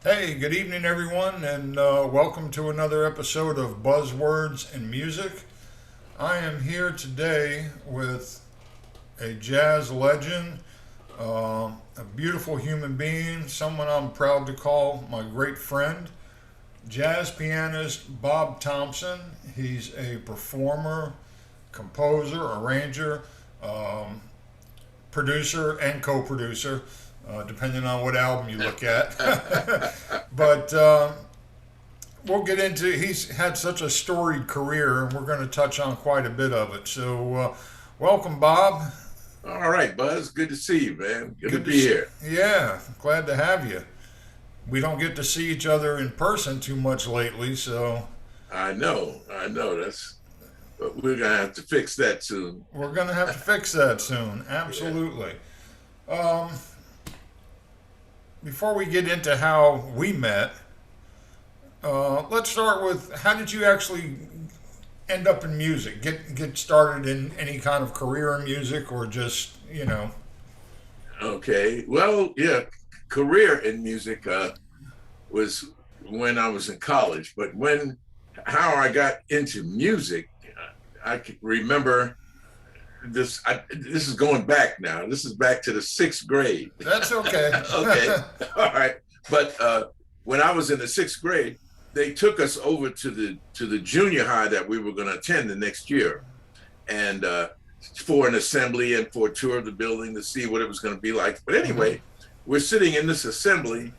Hey, good evening, everyone, and welcome to another episode of Buzzwords and Music. I am here today with a jazz legend, a beautiful human being, someone I'm proud to call my great friend, jazz pianist Bob Thompson. He's a performer, composer, arranger, um, producer, and co producer. Depending on what album you look at. But we'll get into. He's had such a storied career, and we're going to touch on quite a bit of it. So, welcome, Bob. All right, Buzz. Good to see you, man. Good to Good to be see. here. Yeah, glad to have you. We don't get to see each other in person too much lately, so I know. But we're gonna have to fix that soon. we're going to have to fix that soon. Yeah. Absolutely. Um, Before we get into how we met, let's start with how did you actually end up in music? Get started in any kind of career in music, or just Okay. Well, yeah. Career in music was when I was in college, but how I got into music, I can remember this. This is going back now. This is back to the sixth grade. That's okay. Okay. All right. But when I was in the sixth grade, they took us over to the junior high that we were going to attend the next year, and for an assembly and for a tour of the building to see what it was going to be like. But Hmm. anyway, we're sitting in this assembly,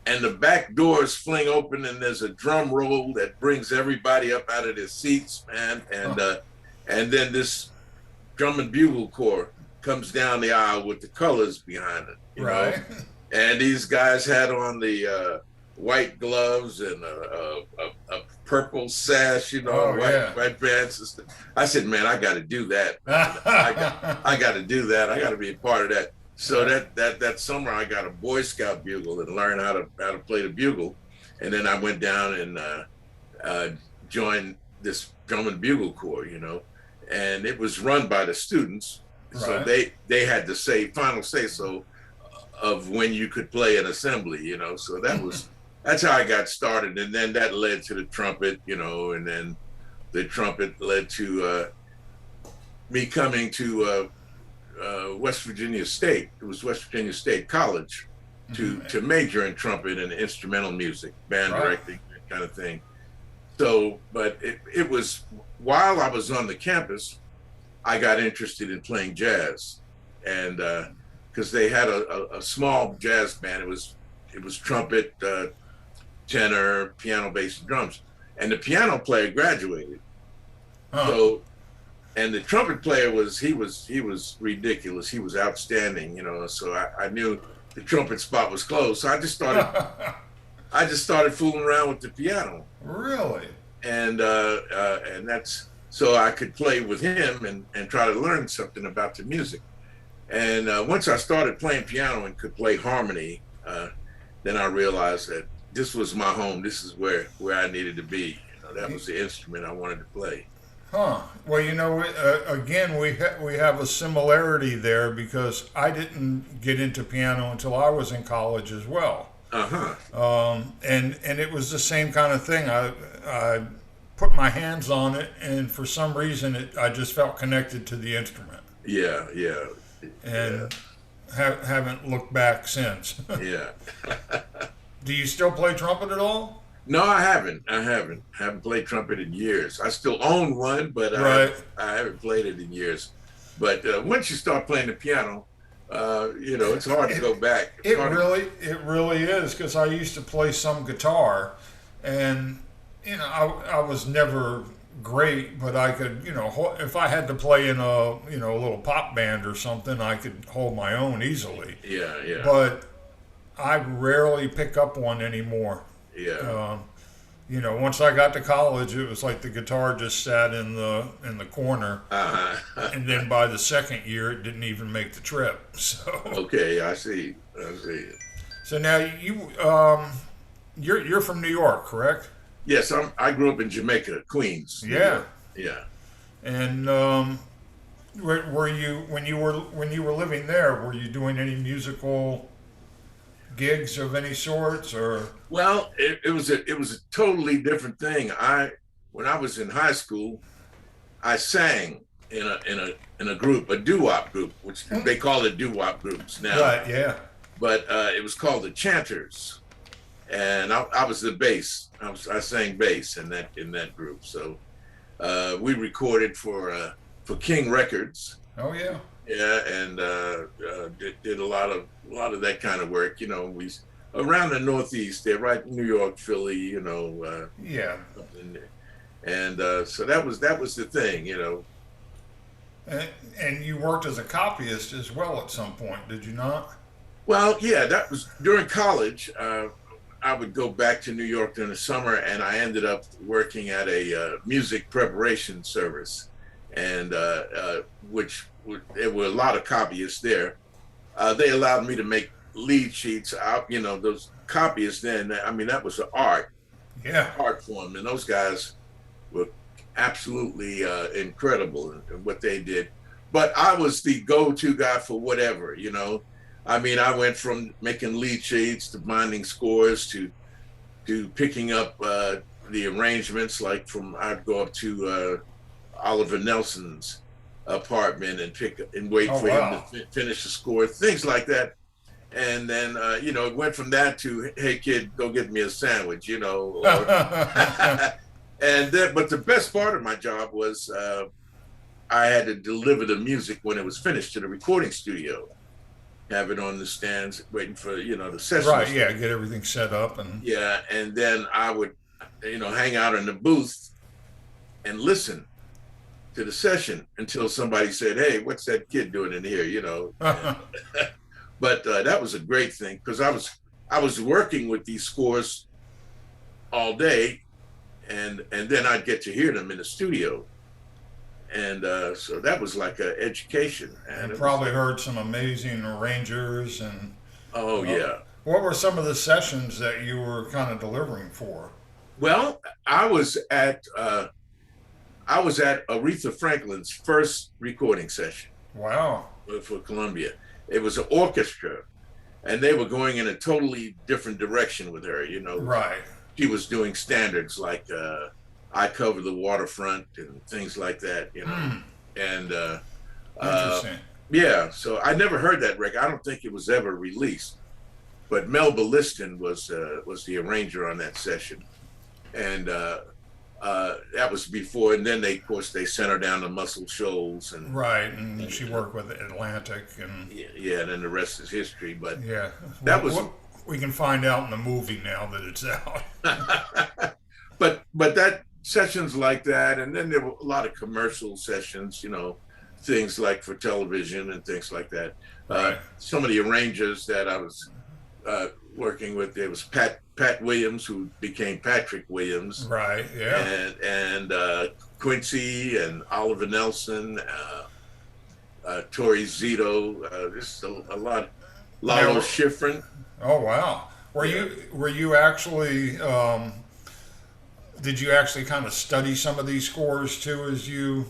and the back doors fling open, and there's a drum roll that brings everybody up out of their seats, man, Huh. and then this drum and bugle corps comes down the aisle with the colors behind it, Right. and these guys had on the white gloves and a purple sash, Oh yeah. white pants. I said, man, I got to do that. I got to do that. I got to be a part of that. So Yeah. that summer, I got a Boy Scout bugle and learned how to play the bugle, and then I went down and uh, joined this drum and bugle corps, and it was run by the students, so Right. they had to say final say so of when you could play an assembly, so that's how I got started, and then that led to the trumpet, and then the trumpet led to me coming to West Virginia State. It was West Virginia State College to Mhm. to major in trumpet and instrumental music, band Right. directing, that kind of thing. So, but it was while I was on the campus, I got interested in playing jazz, and because they had a small jazz band, it was trumpet, tenor, piano, bass, and drums, and the piano player graduated. Huh. So, and the trumpet player was ridiculous. He was outstanding, So I knew the trumpet spot was closed. So I just started fooling around with the piano, Really? and that's so I could play with him and try to learn something about the music. And once I started playing piano and could play harmony, then I realized that this was my home. This is where I needed to be. That was the instrument I wanted to play. Huh. Well, again, we have a similarity there because I didn't get into piano until I was in college as well. Uh huh. And it was the same kind of thing. I put my hands on it, and for some reason, I just felt connected to the instrument, Yeah. Yeah. Yeah. and haven't looked back since. Yeah. Do you still play trumpet at all? No, I haven't. I haven't played trumpet in years. I still own one, but I Right. haven't, I haven't played it in years. But once you start playing the piano, it's hard to It, go back. It's it hard to, really it really is because I used to play some guitar, and I was never great, but I could if I had to play in a little pop band or something, I could hold my own easily. yeah, yeah, But I rarely pick up one anymore. yeah. Uh, once I got to college, it was like the guitar just sat in the corner, Uh-huh. and then by the second year, it didn't even make the trip. Okay, I see. I see. So now you're from New York, correct? Yes, I grew up in Jamaica, Queens, New Yeah. York. Yeah. And were you when you were living there? Were you doing any musical gigs of any sorts, or? Well, it was a totally different thing. When I was in high school, I sang in a group, a doo-wop group, which they call it doo-wop groups now. Right, yeah. But it was called the Chanters, and I was the bass. I sang bass in that group. So we recorded for King Records. Oh yeah. Yeah, and did a lot of that kind of work. We around the Northeast there, right? New York, Philly. Yeah. And so that was the thing. And you worked as a copyist as well at some point, did you not? Well, yeah, that was during college. I would go back to New York during the summer, and I ended up working at a music preparation service, and there were a lot of copyists there. They allowed me to make lead sheets out. Those copyists then. I mean, that was an art form, and those guys were absolutely incredible in what they did. But I was the go-to guy for whatever. I mean, I went from making lead sheets to binding scores to picking up the arrangements. Like I'd go up to Oliver Nelson's apartment and wait for him to finish the score, things like that. And then it went from that to, hey kid, go get me a sandwich, but the best part of my job was I had to deliver the music when it was finished to the recording studio. Have it on the stands, waiting for the session. Right, yeah, get everything set up and then I would, hang out in the booth and listen to the session until somebody said, "Hey, what's that kid doing in here?" But that was a great thing because I was working with these scores all day, and then I'd get to hear them in the studio. And so that was like an education. And you probably heard some amazing arrangers and. Oh yeah. What were some of the sessions that you were kind of delivering for? Well, I was at Aretha Franklin's first recording session. Wow. For Columbia. It was an orchestra, and they were going in a totally different direction with her. Right. She was doing standards like. I Cover the Waterfront and things like that, And interesting. Yeah, so I never heard that record. I don't think it was ever released. But Melba Liston was the arranger on that session, and that was before. And then they sent her down to Muscle Shoals and right, and she worked with Atlantic and and then the rest is history. But yeah, that was we can find out in the movie now that it's out. but that. Sessions like that, and then there were a lot of commercial sessions, things like for television and things like that. Right. Some of the arrangers that I was working with, there was Pat Williams, who became Patrick Williams. Right. Yeah. And Quincy and Oliver Nelson, Tori Zito, just a lot. Lalo Schifrin. Oh wow! Were you actually? Did you actually kind of study some of these scores too as you?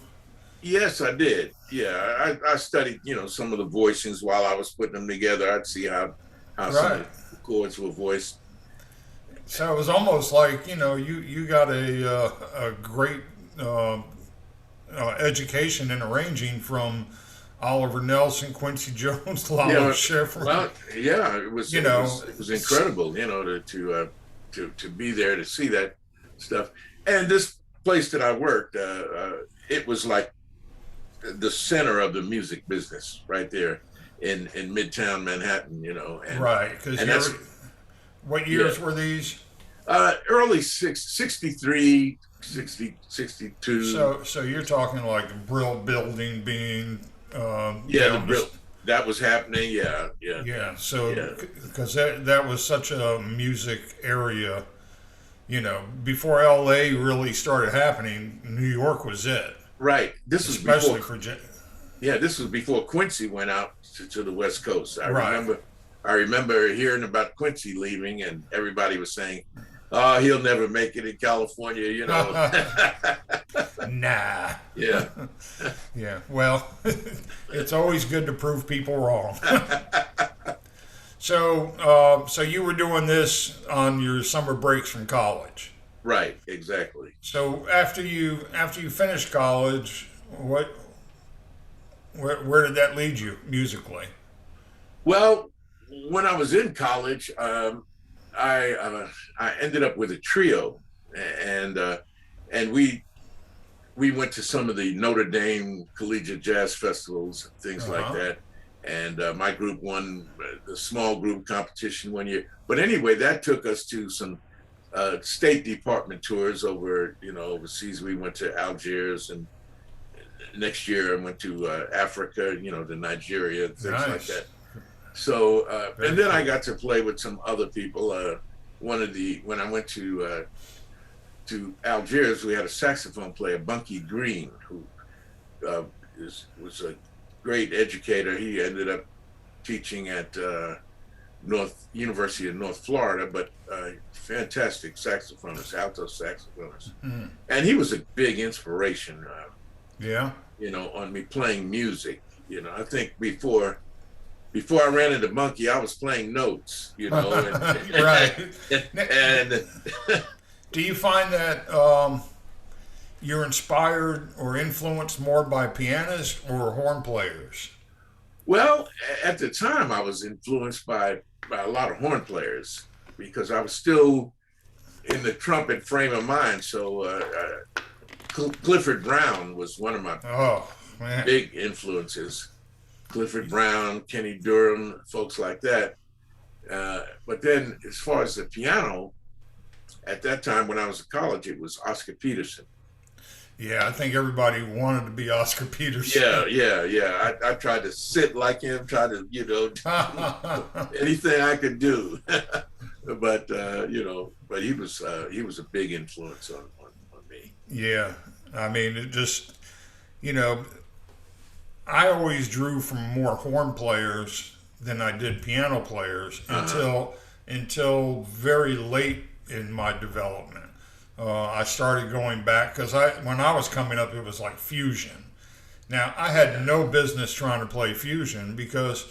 Yes, I did. Yeah, I studied, some of the voicings while I was putting them together. I'd see how some of the chords were voiced. So it was almost like, you got a great education in arranging from Oliver Nelson, Quincy Jones, Lalo Schifrin. Well, yeah, it was incredible, to be there to see that stuff. And this place that I worked, it was like the center of the music business right there in Midtown Manhattan, And, right, because what years were these? Early 63, 60, 62. So you're talking like the Brill Building being the Brill. That was happening, yeah. Yeah, so because that was such a music area. Before LA really started happening, New York was it. Right. This was especially before, for this was before Quincy went out to the West Coast. I remember hearing about Quincy leaving, and everybody was saying, "Oh, he'll never make it in California," Nah. Yeah. Yeah. Well, it's always good to prove people wrong. So you were doing this on your summer breaks from college. Right, exactly. So after you finished college, where did that lead you musically? Well, when I was in college, I ended up with a trio, and and we went to some of the Notre Dame collegiate jazz festivals and things Uh like huh. that. And my group won the small group competition one year. But anyway, that took us to some State Department tours over, overseas. We went to Algiers, and next year I went to Africa, to Nigeria and things like Nice. that. So, and Very then I cool. got to play with some other people. When I went to Algiers, we had a saxophone player, Bunky Green, who uh, was a great educator. He ended up teaching at North University of North Florida, but fantastic saxophonist, alto saxophonist, Mm. and he was a big inspiration, Yeah. on me playing music. I think before I ran into Monkey, I was playing notes, Right. and Do you find that you're inspired or influenced more by pianists or horn players? well, at the time I was influenced by a lot of horn players because I was still in the trumpet frame of mind. So Clifford Brown was one of my Oh man. big influences. Clifford Brown, Kenny Durham, folks like that. But then, as far as the piano, at that time when I was in college, it was Oscar Peterson. Yeah, I think everybody wanted to be Oscar Yeah, Peterson. yeah, yeah. I tried to sit like him, try to, anything I could do. But but he was a big influence on me. Yeah, I mean, you know, I always drew from more horn players than I did piano players Uh-huh. until very late in my development. I started going back because when I was coming up, it was like fusion. Now I had Yeah. no business trying to play fusion because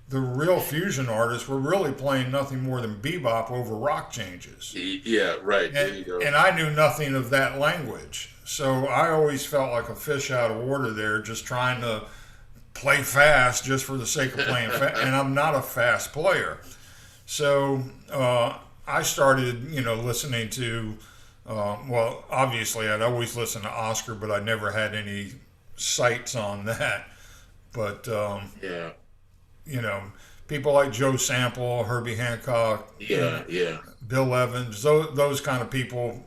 the real fusion artists were really playing nothing more than bebop over rock changes. Yeah, right. There and you go. and I knew nothing of that language. So I always felt like a fish out of water there, just trying to play fast just for the sake of playing fast. And I'm not a fast player. So I started, listening to. Well, obviously, I'd always listen to Oscar, but I never had any sights on that. But Yeah, you know, people like Joe Sample, Herbie Hancock, yeah, yeah. Bill Evans, those kind of people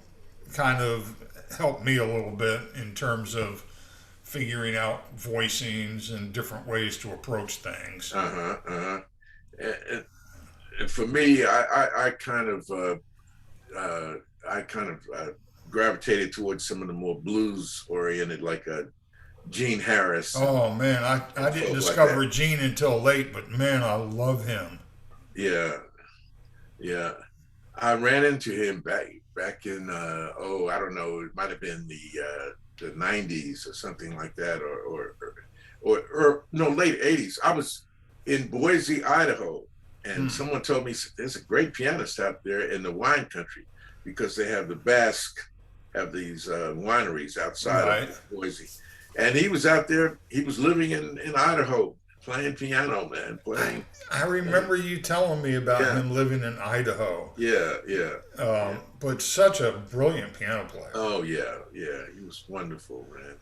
kind of helped me a little bit in terms of figuring out voicings and different ways to approach things. Uh-huh, uh-huh. And for me, uh, I kind of gravitated towards some of the more blues oriented, like Gene Harris Oh man, I and didn't folk like that. discover Gene until late, but man, I love him. Yeah, yeah. I ran into him back in I don't know, it might have been the 90s or something like that, or no, late 80s. I was in Boise, Idaho, and Hmm. someone told me there's a great pianist out there in the wine country because they have the Basque have these wineries outside of Right. Boise, and he was out there. He was living in Idaho playing piano, man, I, playing. I And remember you telling me about yeah, him living in Idaho, yeah, yeah, yeah. but such a brilliant piano player. Oh yeah, yeah. He was wonderful, man.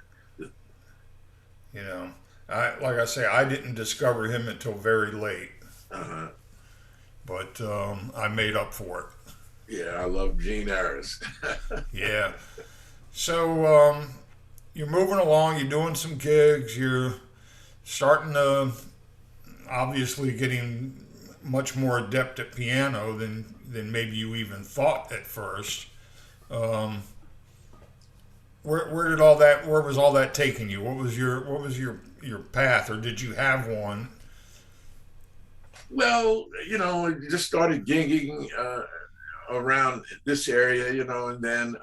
You know, like I say, I didn't discover him until very late, Uh-huh. but I made up for it. Yeah, I love Gene Harris. Yeah. So you're moving along. You're doing some gigs. You're starting to obviously getting much more adept at piano than maybe you even thought at first. Um, where was all that taking you? What was your path, or did you have one? Well, I just started gigging around this area, and then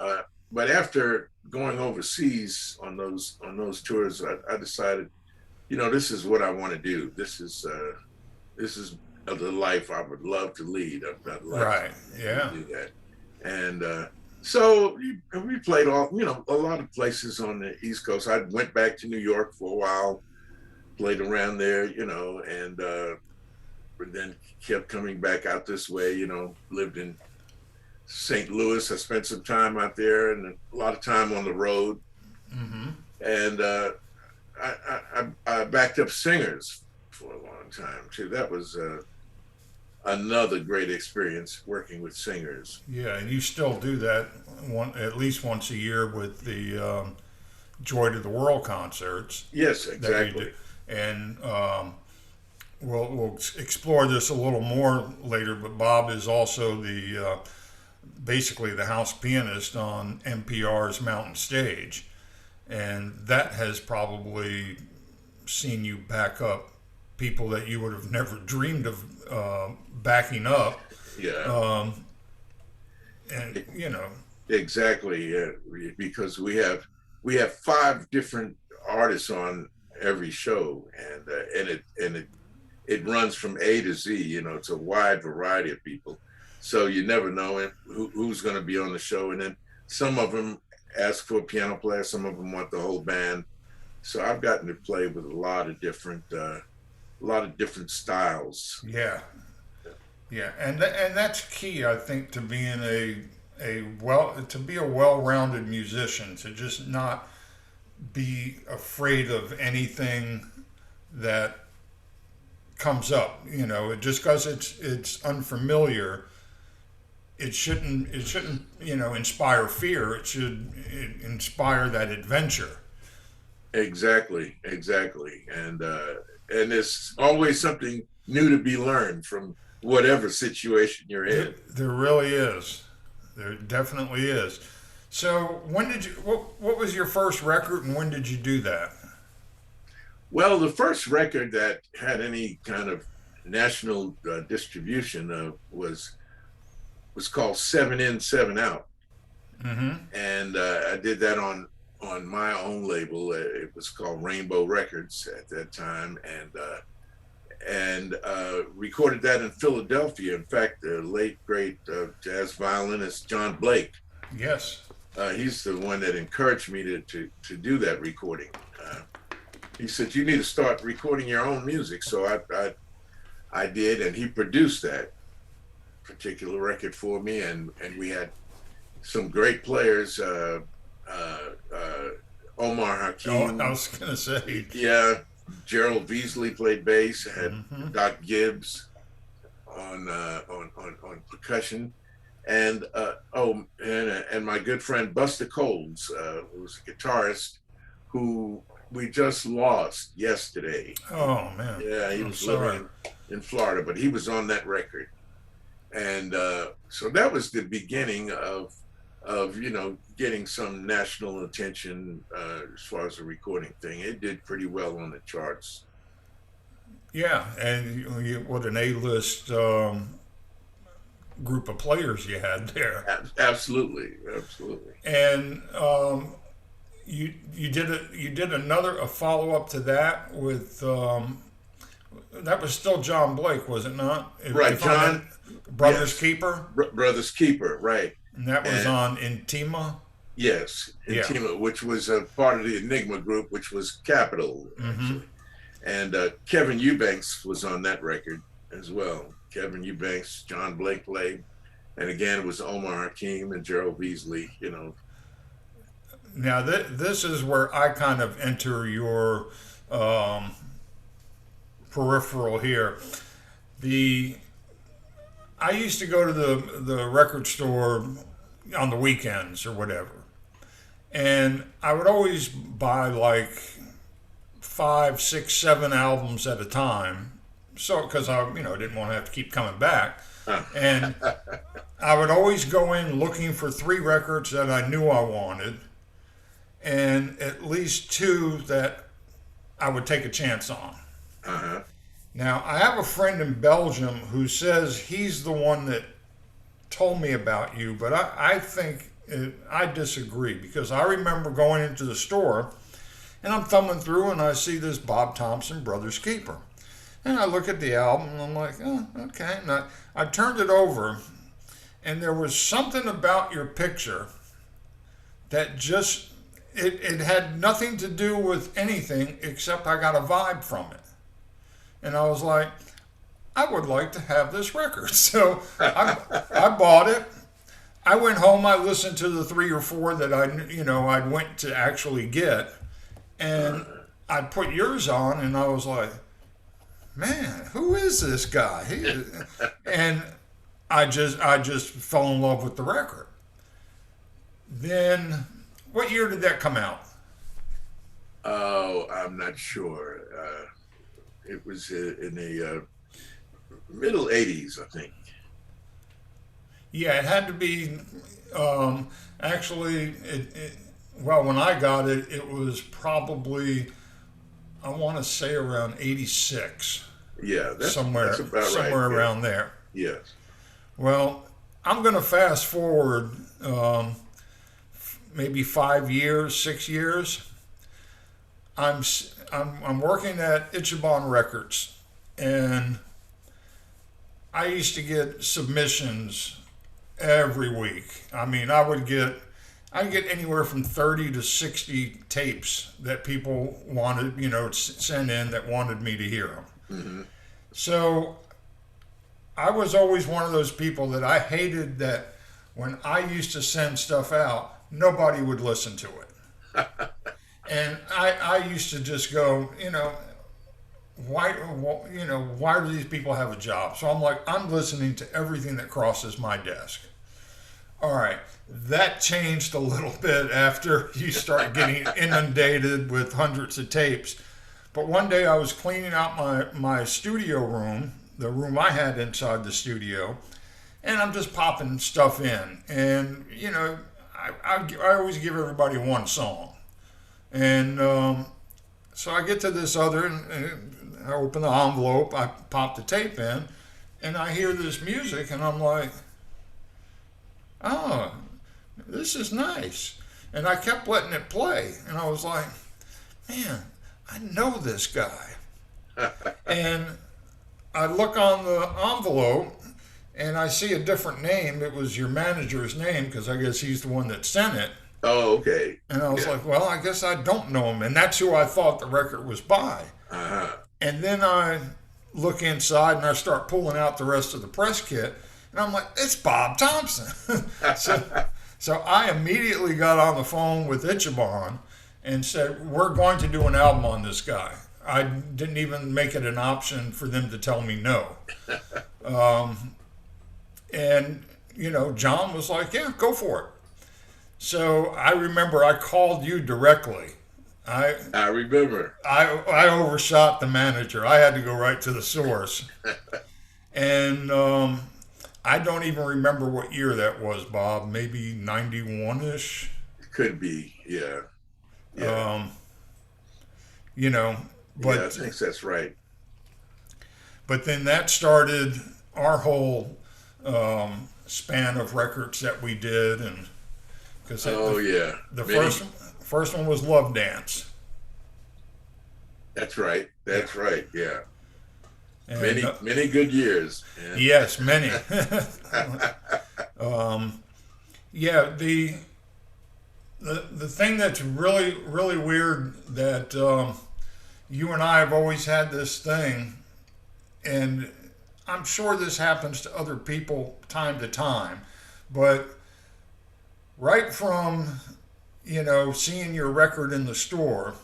but after going overseas on those tours, I decided, this is what I want to do. This is of the life I would love to lead. I'd like Right. to Yeah. do that. And so we played all, a lot of places on the East Coast. I went back to New York for a while, played around there, and but then kept coming back out this way, lived in St. Louis. I spent some time out there and a lot of time on the road. Mm-hmm. And I backed up singers for a long time too. That was another great experience working with singers. Yeah, and you still do that at least once a year with the Joy to the World concerts Yes, that you do. exactly. And we'll explore this a little more later. But Bob is also the basically the house pianist on NPR's Mountain Stage, and that has probably seen you back up people that you would have never dreamed of backing up. Yeah, And exactly. Because we have five different artists on every show, and it runs from A to Z. It's a wide variety of people, so you never know who's going to be on the show. And then some of them ask for a piano player, some of them want the whole band. So I've gotten to play with a lot of different styles. yeah, yeah, and that's key, I think, to being a well-rounded musician, to just not be afraid of anything that comes up. Just because it's unfamiliar, it shouldn't inspire fear. It should inspire that adventure. Exactly, exactly. And there's always something new to be learned from whatever situation you're in. There really is. There definitely is. So when did you? What was your first record, and when did you do that? Well, the first record that had any kind of national distribution was called Seven In, Seven Out, Mm-hmm. and I did that on my own label. It was called Rainbow Records at that time, and recorded that in Philadelphia. In fact, the late great jazz violinist John Blake, Yes. he's the one that encouraged me to do that recording. He said, you need to start recording your own music. So I did, and he produced that particular record for me, and we had some great players. Omar Oh, Hakim, I was gonna say. yeah, Gerald Beasley played bass. Had Mm-hmm. Doc Gibbs on percussion, and and my good friend Buster Coles, who was a guitarist, who we just lost yesterday. Oh man. Yeah, he I'm was sorry. living in Florida, but he was on that record, and so that was the beginning of getting some national attention as far as the recording thing. It did pretty well on the charts. Yeah, and what an A-list group of players you had there. Absolutely, absolutely. And you did a follow up to that with that was still John Blake, was it not? Right, John. Brothers Yes. Keeper, Brothers Keeper, right. and that was And on Intima. yes, Yeah. Intima, which was a part of the Enigma group, which was Capitol, Mm-hmm. actually. And Kevin Eubanks was on that record as well. Kevin Eubanks, John Blake played. And again, it was Omar Hakim and Gerald Beasley, Now this is where I kind of enter your peripheral here. I used to go to the record store on the weekends or whatever, and I would always buy like 5, 6, 7 albums at a time. So because I didn't want to have to keep coming back, and I would always go in looking for 3 records that I knew I wanted, and at least 2 that I would take a chance on. Uh-huh. Now, I have a friend in Belgium who says he's the one that told me about you, but I think I disagree, because I remember going into the store and I'm thumbing through and I see this Bob Thompson Brothers Keeper. And I look at the album and I'm like, oh, okay. And I turned it over, and there was something about your picture that just, it had nothing to do with anything except I got a vibe from it. And I was like, I would like to have this record. So I bought it. I went home. I listened to the 3 or 4 that I went to actually get, and I put yours on, and I was like, man, who is this guy? And I just fell in love with the record. Then, what year did that come out? Oh, I'm not sure. It was in the middle 80s, I think. Yeah, it had to be. Actually, well, when I got it, it was probably, I want to say around 86. Yeah, that's somewhere about right. Somewhere around there. Yes. Well, I'm going to fast forward maybe 5 years, 6 years. I'm working at Ichiban Records, and I used to get submissions every week. I mean, I'd get anywhere from 30 to 60 tapes that people wanted, send in that wanted me to hear them. Mm-hmm. So I was always one of those people that I hated that when I used to send stuff out, nobody would listen to it. And I used to just go, why do these people have a job? So I'm like, I'm listening to everything that crosses my desk. All right, that changed a little bit after you start getting inundated with hundreds of tapes. But one day I was cleaning out my studio room, the room I had inside the studio, and I'm just popping stuff in. And, I always give everybody one song. And so I get to this other, and I open the envelope, I pop the tape in, and I hear this music, and I'm like, oh, this is nice. And I kept letting it play, and I was like, man, I know this guy. And I look on the envelope, and I see a different name. It was your manager's name, because I guess he's the one that sent it. Oh, okay. And I was like, well, I guess I don't know him. And that's who I thought the record was by. Uh-huh. And then I look inside, and I start pulling out the rest of the press kit. And I'm like, it's Bob Thompson. So I immediately got on the phone with Ichiban and said, we're going to do an album on this guy. I didn't even make it an option for them to tell me no. And, John was like, yeah, go for it. So I remember I called you directly. I remember. I overshot the manager. I had to go right to the source. And I don't even remember what year that was, Bob. Maybe 91-ish? Could be, yeah. But yeah, I think that's right. But then that started our whole span of records that we did, and because the first one was Love Dance. That's right. That's right. Yeah. And, many good years. Yeah. Yes, many. Yeah, the thing that's really, really weird that you and I have always had this thing, and I'm sure this happens to other people time to time, but right from, seeing your record in the store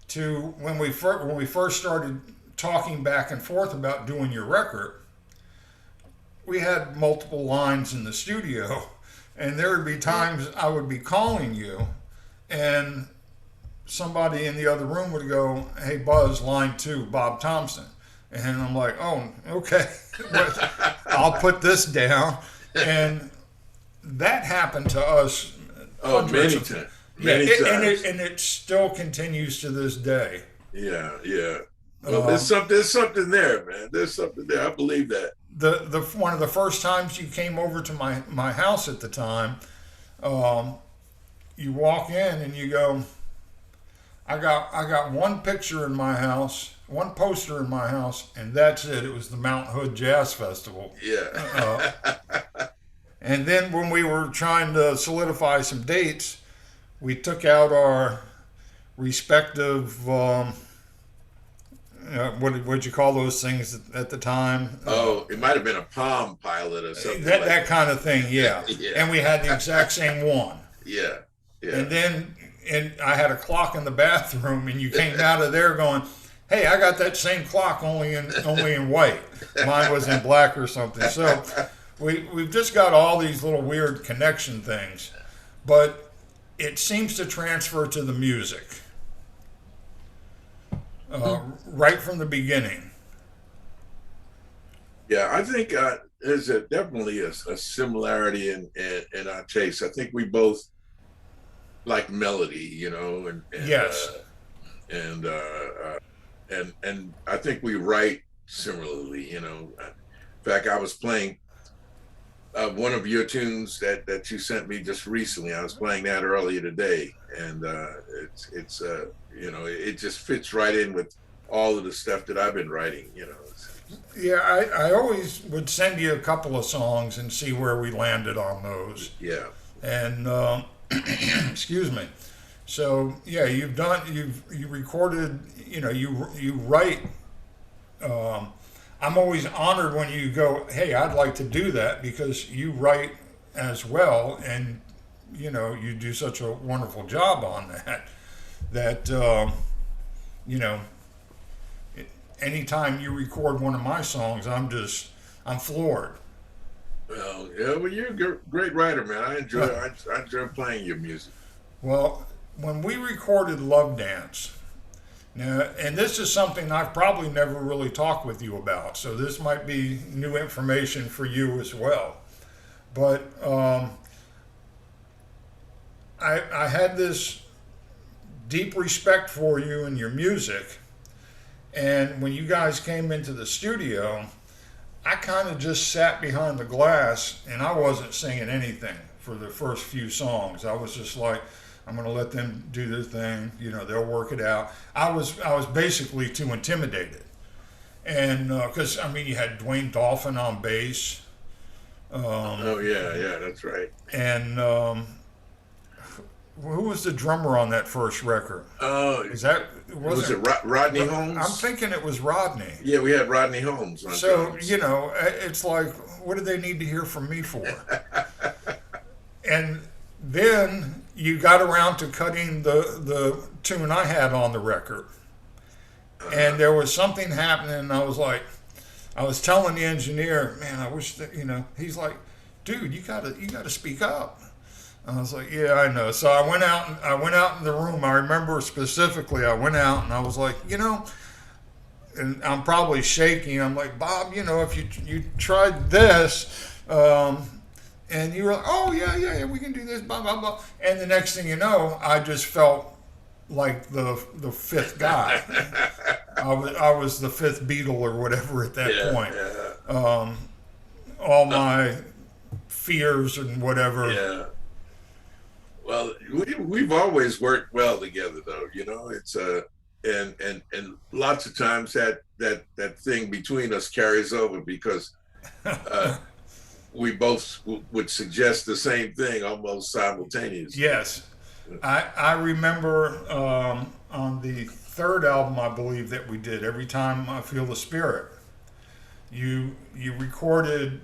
to when we first started talking back and forth about doing your record, we had multiple lines in the studio, and there would be times I would be calling you, and somebody in the other room would go, hey, Buzz, line 2, Bob Thompson. And I'm like, oh, okay, I'll put this down. And that happened to us. Many times. Many times. And it still continues to this day. Yeah. Well, there's something there, man. There's something there. I believe that. The one of the first times you came over to my house at the time, you walk in and you go, I got one picture in my house one poster in my house, and that's it. It was the Mount Hood Jazz Festival. Yeah. And then when we were trying to solidify some dates, we took out our respective what'd you call those things at the time? Oh, it might have been a Palm Pilot or something. That kind of thing, yeah. Yeah. And we had the exact same one. Yeah. Yeah. And then I had a clock in the bathroom, and you came out of there going, "Hey, I got that same clock, only in white. Mine was in black or something." So we've just got all these little weird connection things, but it seems to transfer to the music right from the beginning. Yeah, I think there's definitely a similarity in our taste. I think we both like melody, you know, and Yes. And I think we write similarly, you know. In fact, I was playing one of your tunes that you sent me just recently. I was playing that earlier today, and it's you know, it just fits right in with all of the stuff that I've been writing, you know. Yeah, I always would send you a couple of songs and see where we landed on those. Yeah. And excuse me. So yeah, you recorded. You know, you write. I'm always honored when you go, "Hey, I'd like to do that," because you write as well, and you know you do such a wonderful job on that. That you know, anytime you record one of my songs, I'm floored. Well, yeah, well, you're a great writer, man. I enjoy playing your music. Well, when we recorded Love Dance, now, and this is something I've probably never really talked with you about, so this might be new information for you as well. But I had this deep respect for you and your music, and when you guys came into the studio, I kind of just sat behind the glass and I wasn't singing anything for the first few songs. I was just like, I'm going to let them do their thing. You know, they'll work it out. I was basically too intimidated. And because, I mean, you had Dwayne Dolphin on bass. Oh, yeah, that's right. And who was the drummer on that first record? Oh, was it Rodney Holmes? I'm thinking it was Rodney. Yeah, we had Rodney Holmes on So, drums. you know, it's like, what do they need to hear from me for? And then you got around to cutting the tune I had on the record. And there was something happening, and I was telling the engineer, man, I wish that, you know, he's like, dude, you gotta speak up. And I was like, yeah, I know. So I went out in the room. I remember specifically, I went out and I was like, you know, and I'm probably shaking. I'm like, Bob, you know, if you tried this, and you were like, oh yeah, we can do this, blah blah blah. And the next thing you know, I just felt like the fifth guy. I was the fifth Beatle or whatever at that point. Yeah. All my fears and whatever. Yeah. Well, we've always worked well together, though. You know, it's and lots of times that thing between us carries over because we both would suggest the same thing almost simultaneously. Yes, I remember on the third album, I believe, that we did, Every Time I Feel the Spirit, you recorded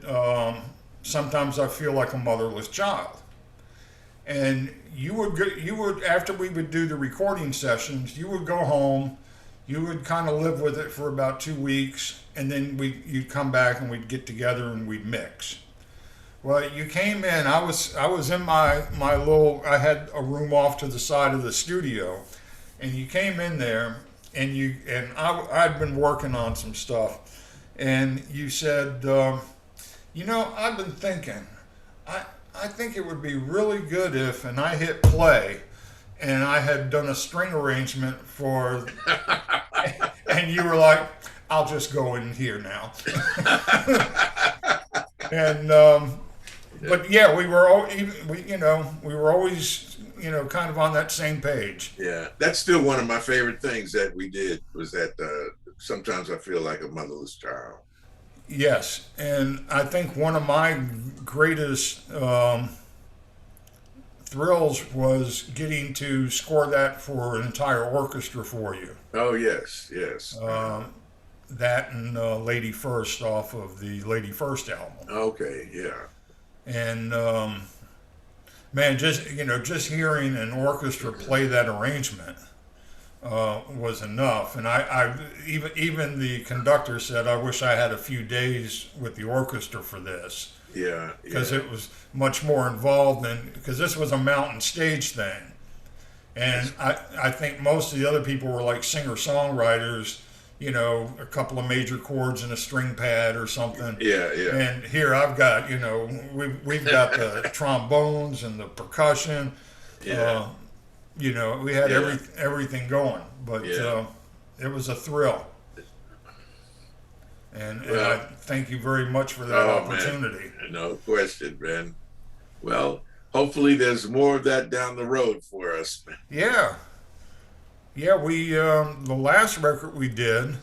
Sometimes I Feel Like a Motherless Child. And you would after we would do the recording sessions, you would go home, you would kind of live with it for about 2 weeks, and then you'd come back and we'd get together and we'd mix. Well, you came in. I was in my little. I had a room off to the side of the studio, and you came in there, and I'd been working on some stuff, and you said, you know, I've been thinking, I think it would be really good if, and I hit play, and I had done a string arrangement for, and you were like, I'll just go in here now. And, but yeah, we were always, you know, kind of on that same page. Yeah, that's still one of my favorite things that we did was that sometimes I feel like a motherless child. Yes, and I think one of my greatest thrills was getting to score that for an entire orchestra for you. Oh yes, yes. That and Lady First off of the Lady First album. Okay, yeah, And man, just hearing an orchestra play that arrangement was enough. And I even the conductor said, "I wish I had a few days with the orchestra for this." yeah, Because yeah. it was much more involved than because this was a mountain stage thing, and I think most of the other people were like singer songwriters, a couple of major chords and a string pad or something. Yeah, yeah, And here I've got we've got the trombones and the percussion. yeah, We had yeah, everything going, but yeah. it was a thrill. And I Well, thank you very much for that oh man, opportunity. no question, man. Well, hopefully there's more of that down the road for us. Yeah, yeah. We the last record we did,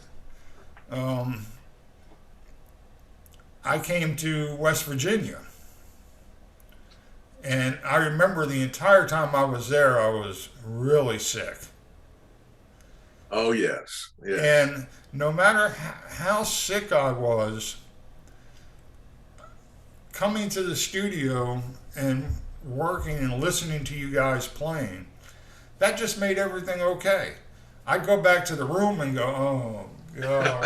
um, I came to West Virginia, and I remember the entire time I was there, I was really sick. Oh yes, yes, And no matter how sick I was, coming to the studio and working and listening to you guys playing, that just made everything okay. I'd go back to the room and go, oh, God.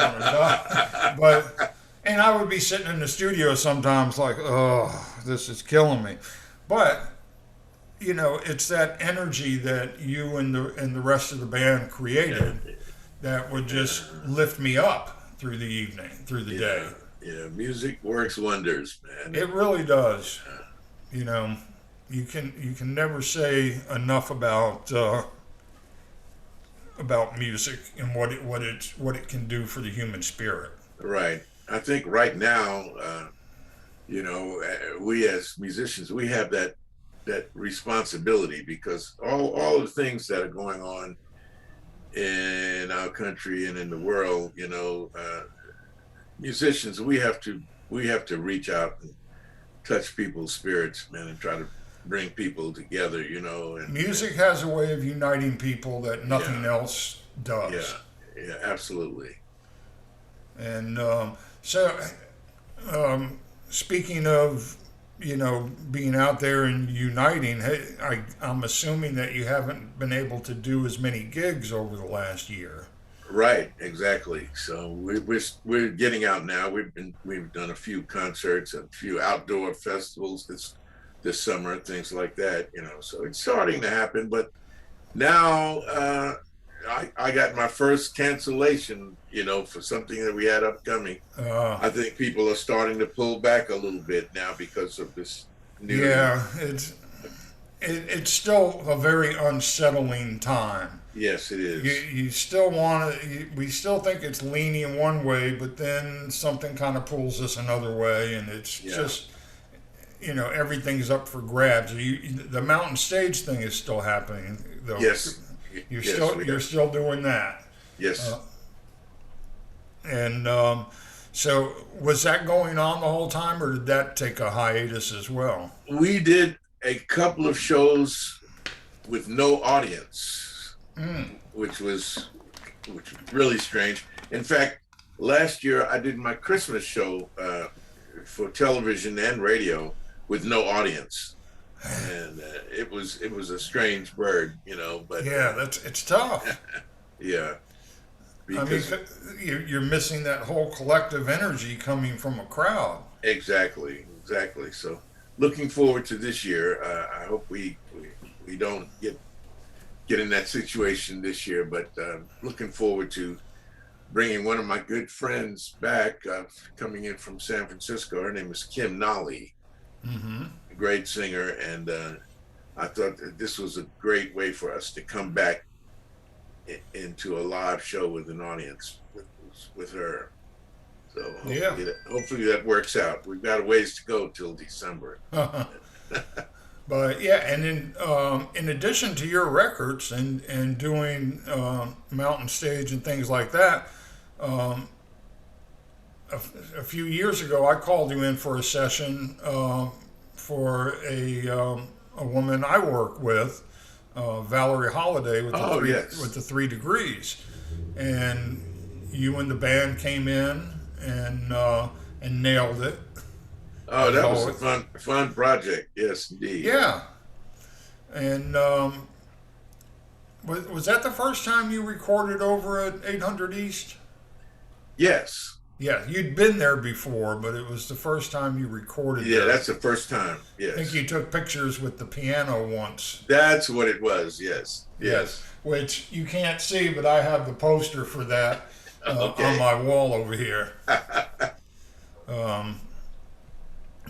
And I would be sitting in the studio sometimes like, oh, this is killing me. But, it's that energy that you and the rest of the band yeah, created that would just lift me up through the evening, through the day. yeah, yeah. Music works wonders, man. It really does. You know, you can never say enough about music and what it can do for the human spirit. Right. I think right now, we as musicians, we have that responsibility because all the things that are going on in our country and in the world, musicians, we have to reach out and touch people's spirits, man, and try to bring people together, and Music has a way of uniting people that nothing yeah, else yeah, does. yeah, absolutely. And so, speaking of being out there and uniting, hey, I'm assuming that you haven't been able to do as many gigs over the last year. Right, exactly. So we're getting out now. We've done a few concerts, a few outdoor festivals this summer, things like that. So it's starting to happen. But now I got my first cancellation. For something that we had upcoming. Uh, I think people are starting to pull back a little bit now because of this new. yeah, it's still a very unsettling time. Yes, it You is. you still want to. We still think it's leaning one way, but then something kind of pulls us another way, and it's Yeah. just everything's up for grabs. The mountain stage thing is still happening, though. Yes. You're Yes. still you're still doing that, Yes. uh, and so was that going on the whole time, or did that take a hiatus as well? We did a couple of shows with no audience, Mm. which was really strange. In fact, last year I did my Christmas show for television and radio with no audience, and it was a strange bird, But Yeah, it's tough. yeah, I mean, because you're missing that whole collective energy coming from a crowd. exactly. So looking forward to this year. I hope we don't get in that situation this year, but looking forward to bringing one of my good friends back, coming in from San Francisco. Her name is Kim Nolly, Hmm. a great singer, and I thought that this was a great way for us to come back into a live show with an audience with her. So Yeah. hopefully that works out. We've got a ways to go till December. But yeah, and in addition to your records and doing mountain stage and things like that, Um, a few years ago, I called you in for a session for a woman I work with, Valerie Holiday Oh, yes. with the 3 degrees, and you and the band came in and nailed it. Oh, As that was a always. fun project. Yes, indeed. Yeah, and was that the first time you recorded over at 800 East? Yes. Yeah, you'd been there before, but it was the first time you recorded Yeah, there. that's the first time. I think Yes. you took pictures with the piano once. That's what it was. Yes. Yes, Yes. which you can't see, but I have the poster for that on Okay. my wall over here. Um,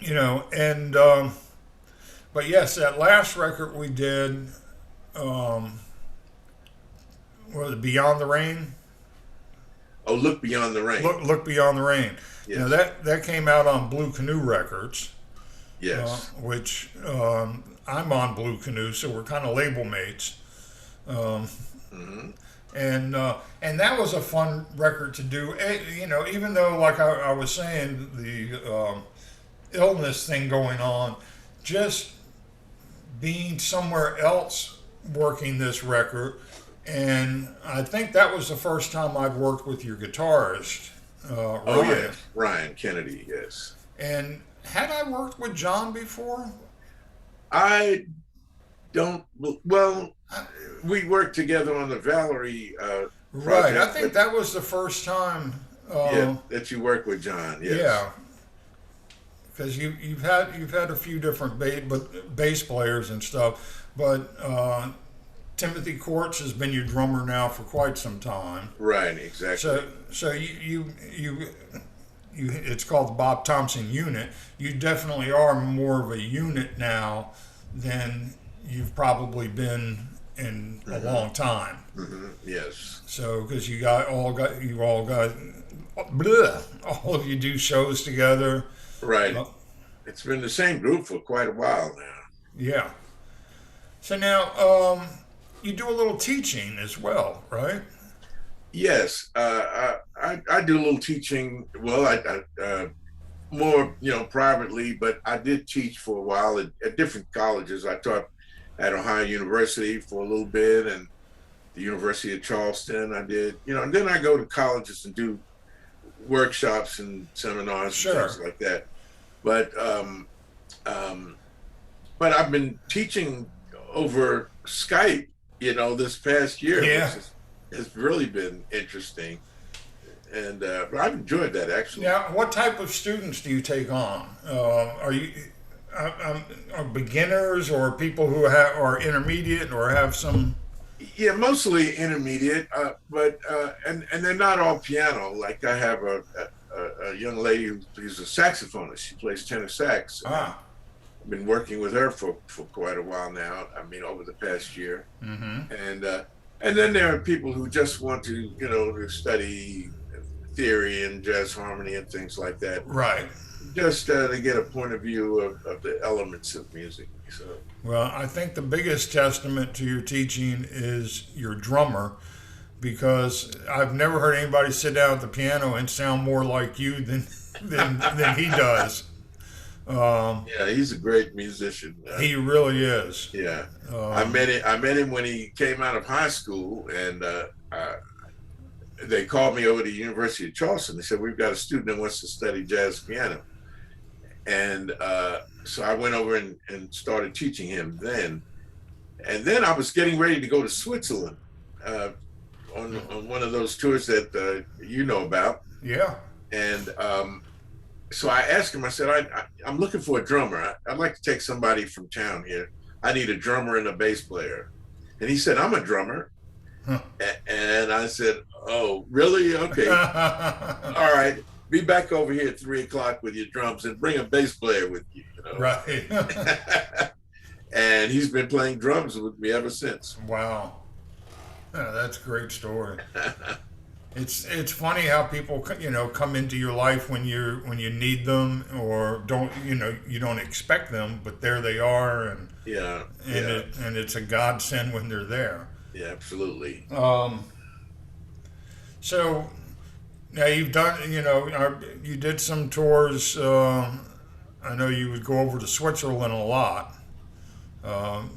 and but yes, that last record we did um, was it Beyond the Rain. Oh, look beyond the rain. Look Beyond the Rain. Now Yes. that came out on Blue Canoe Records, Yes. which I'm on Blue Canoe, so we're kind of label mates. Um, Hmm. and that was a fun record to do. Even though, like I was saying, the illness thing going on, just being somewhere else working this record. And I think that was the first time I'd worked with your guitarist, Oh, Ryan. yes. Ryan Kennedy. Yes. And had I worked with John before? I don't. Well, we worked together on the Valerie Right. I project, think but that was the first time. yeah, that you worked with John. Yes. Yeah, because you've had a few different bass players and stuff, but Timothy Courts has been your drummer now for quite some time. Right. Exactly. So it's called the Bob Thompson unit. You definitely are more of a unit now than you've probably been in a long time. Yes. So because you all got bleh, all of you do shows together. Right. Uh, It's been the same group for quite a while now. yeah. So now you do a little teaching as well, right? Yes. I do a little teaching. Well, I more privately, but I did teach for a while at different colleges. I taught at Ohio University for a little bit, and the University of Charleston. I did, and then I go to colleges and do workshops and seminars and Sure. things like that. But um, but I've been teaching over Skype, this past year, Yeah. has really been interesting, and but I've enjoyed that actually. Now, what type of students do you take on? Are beginners or people who are intermediate or have some? Yeah, mostly intermediate, but and they're not all piano. Like I have a young lady who's a saxophonist. She plays tenor sax. Ah. I've been working with her for quite a while now. I mean, over the past year, Mm-hmm. and then there are people who just want to study theory and jazz harmony and things like that, Right. just to get a point of view of the elements of music. So Well, I think the biggest testament to your teaching is your drummer, because I've never heard anybody sit down at the piano and sound more like you than he does. yeah, he's a great musician. He really is. Yeah, I Um, met him when he came out of high school, and they called me over to the University of Charleston. They said, we've got a student that wants to study jazz piano, and so I went over and started teaching him then. And then I was getting ready to go to Switzerland on one of those tours that you know about. yeah. And so I asked him, I said, I'm looking for a drummer. I'd like to take somebody from town here. I need a drummer and a bass player. And he said, I'm a drummer. Huh. And I said, oh, really? Okay. All right. Be back over here at 3:00 with your drums and bring a bass player with you. Right. And he's been playing drums with me ever since. Wow. Yeah, that's a great story. It's funny how people come into your life when you need them, or you don't expect them, but there they are, and Yeah. and Yeah. it's a godsend when they're there. Yeah, absolutely. So Now you've done, you did some tours. I know you would go over to Switzerland a lot. Um,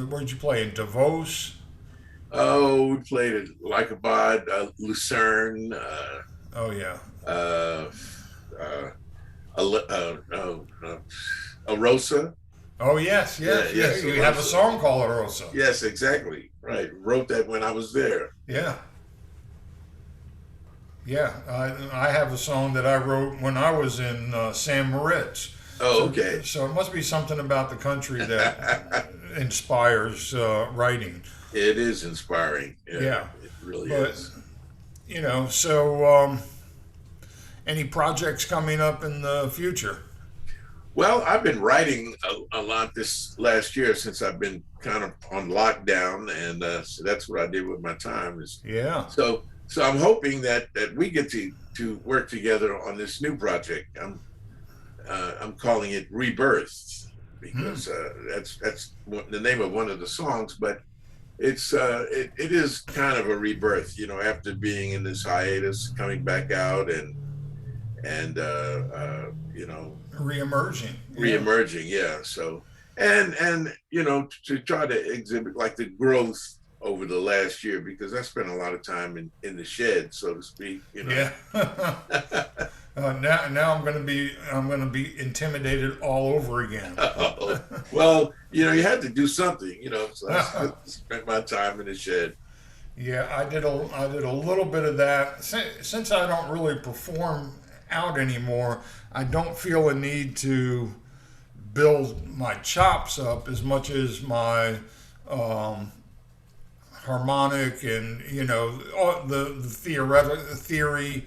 where'd you play in Davos? Oh, we played at Lycabod, Lucerne, Oh yeah. uh, uh, Arosa. Oh yes, Yeah, yes, yeah. yes, You have a Arosa. song called Rosa. Yes, exactly. Right. Wrote that when I was there. Yeah, yeah. I have a song that I wrote when I was in San Moritz. Oh, So okay. so it must be something about the country that inspires writing. It is inspiring. Yeah, Yeah, it really but is. any projects coming up in the future? Well, I've been writing a lot this last year since I've been kind of on lockdown, and so that's what I did with my time. Is Yeah. so I'm hoping that we get to work together on this new project. I'm calling it Rebirth Hmm. because that's the name of one of the songs, but it is kind of a rebirth, after being in this hiatus, coming back out and Reemerging. Yeah. reemerging. Yeah. So and to try to exhibit like the growth over the last year because I spent a lot of time in the shed, so to speak. Yeah. Now I'm gonna be intimidated all over again. Well, you had to do something, so I spent my time in the shed. Yeah, I did a little bit of that. Since I don't really perform out anymore, I don't feel a need to build my chops up as much as my um, harmonic and all the theory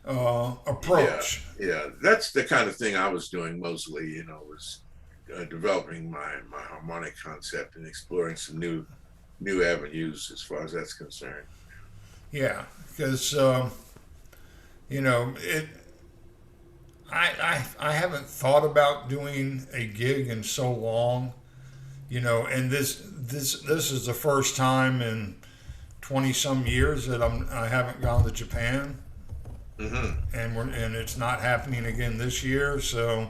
Yeah, approach. yeah, that's the kind of thing I was doing mostly. Was developing my harmonic concept and exploring some new avenues as far as that's concerned. Yeah, because it. I haven't thought about doing a gig in so long, and this is the first time in 20 some years that I haven't gone to Japan, Hmm. and it's not happening again this year. So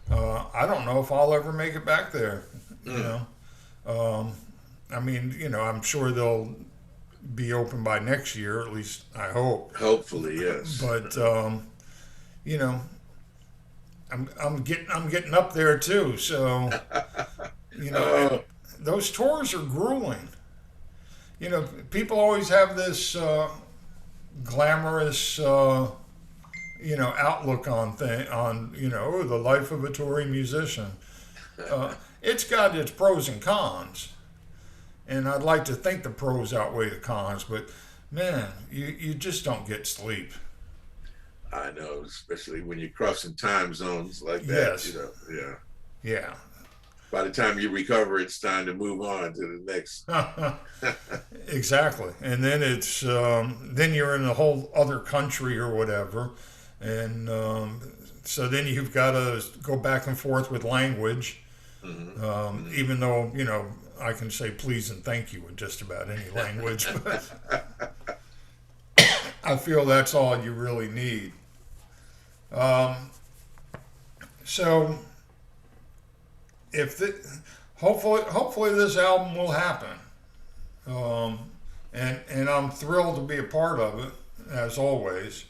I don't know if I'll ever make it back there. You Mm. know, um, I mean, I'm sure they'll be open by next year. At least I hope. Hopefully, yes. But you know, I'm getting up there too. So Oh, those tours are grueling. People always have this glamorous outlook on the life of a touring musician. It's got its pros and cons, and I'd like to think the pros outweigh the cons, but man, you just don't get sleep. I know, especially when you're crossing time zones like that. Yes, Yeah. yeah. By the time you recover, it's time to move on to the next. Exactly, and then then you're in a whole other country or whatever, and so then you've got to go back and forth with language. Hmm. Even though I can say please and thank you in just about any language, but I feel that's all you really need. Um, so if the, hopefully this album will happen, um, and I'm thrilled to be a part of it as always,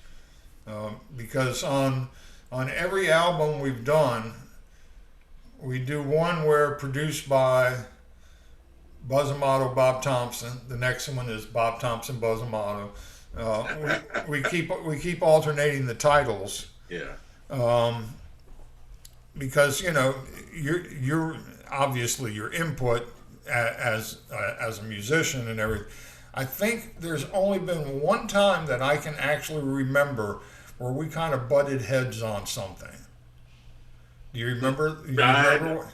because on every album we've done, we do one where produced by Buzz Amato, Bob Thompson. The next one is Bob Thompson, Buzz Amato. We keep alternating the titles, Yeah. um, because you're obviously your input as a musician and everything. I think there's only been one time that I can actually remember where we kind of butted heads on something. Do you remember? Do you I, remember?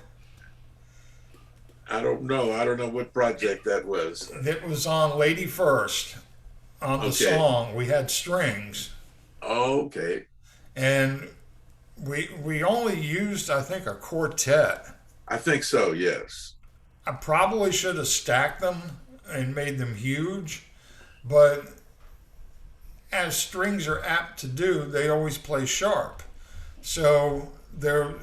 I don't know. I don't know what project that was. It was on Lady First. On the Okay. song, we had strings, Okay. and we only used, I think, a quartet. I think so. Yes. I probably should have stacked them and made them huge, but as strings are apt to do, they always play sharp. So there,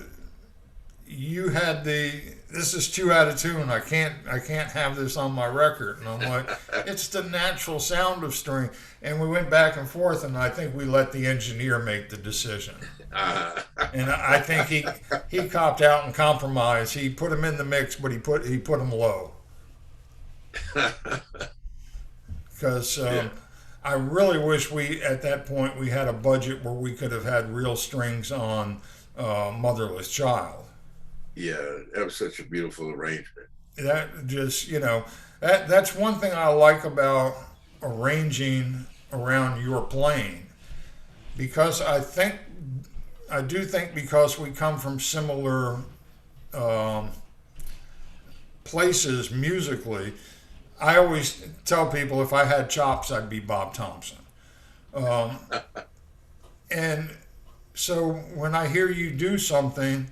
you had this is 2 out of tune. I can't have this on my record. And I'm like, it's the natural sound of string. And we went back and forth, and I think we let the engineer make the decision. And I think he copped out and compromised. He put him in the mix, but he put him low. Because I really wish at that point we had a budget where we could have had real strings on Motherless Child. Yeah, that was such a beautiful arrangement. That just, that's one thing I like about arranging around your playing, because I do think because we come from similar places musically. I always tell people if I had chops, I'd be Bob Thompson. And so when I hear you do something,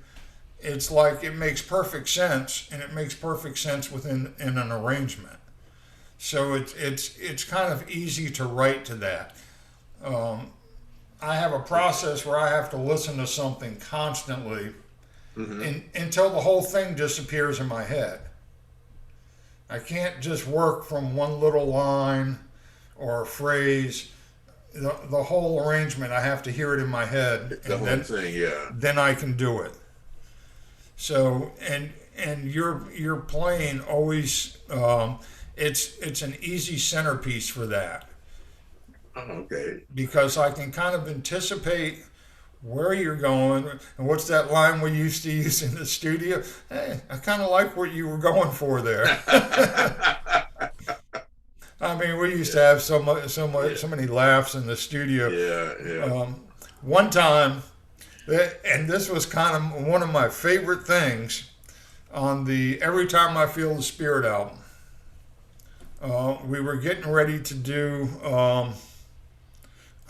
it's like it makes perfect sense, and it makes perfect sense in an arrangement. So it's kind of easy to write to that. I have a process where I have to listen to something constantly until the whole thing disappears in my head. I can't just work from one little line or a phrase. The whole arrangement, I have to hear it in my head. The whole thing, yeah. Then I can do it. So, and your playing always, it's an easy centerpiece for that. Oh, okay. Because I can kind of anticipate where you're going, and what's that line we used to use in the studio? Hey, I kind of like what you were going for there. I mean, we used to have so many laughs in the studio. Yeah. One time, and this was kind of one of my favorite things on the Every Time I Feel the Spirit album. We were getting ready to do, oh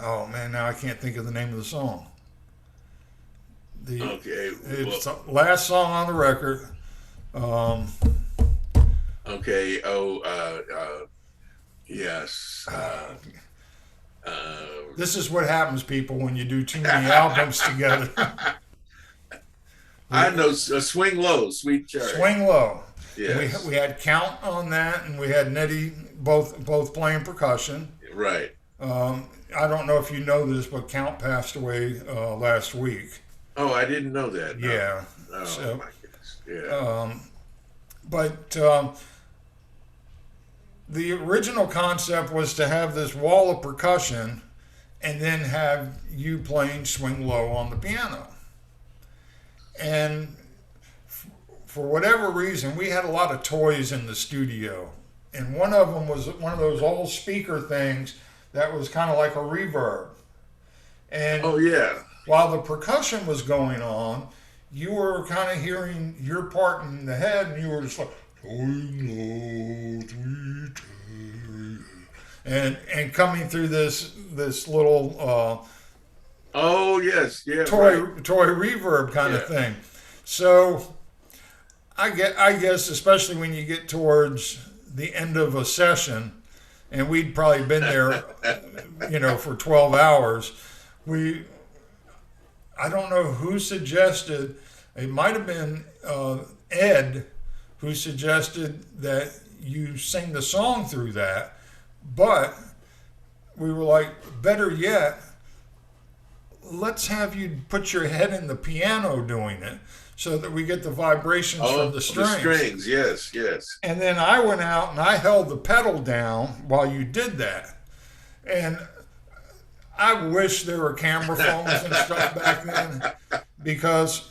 man, now I can't think of the name of the song. It's the last song on the record. Yes. This is what happens, people, when you do too many albums together. I know Swing Low, Sweet Cherry. Swing Low. Yes. We had Count on that, and we had Nettie both playing percussion. Right. I don't know if you know this, but Count passed away last week. Oh, I didn't know that. No. Yeah. Oh, so, my goodness. Yeah. But the original concept was to have this wall of percussion and then have you playing Swing Low on the piano. And for whatever reason, we had a lot of toys in the studio. And one of them was one of those old speaker things that was kind of like a reverb. And oh, yeah. While the percussion was going on, you were kind of hearing your part in the head, and you were just like, and coming through this little oh yes, yeah, toy reverb kind of thing. So I guess especially when you get towards the end of a session, and we'd probably been there, for 12 hours. I don't know who suggested, it might have been Ed, who suggested that you sing the song through that, but we were like, better yet, let's have you put your head in the piano doing it so that we get the vibrations from the strings. The strings, yes. And then I went out and I held the pedal down while you did that. And I wish there were camera phones and stuff back then, because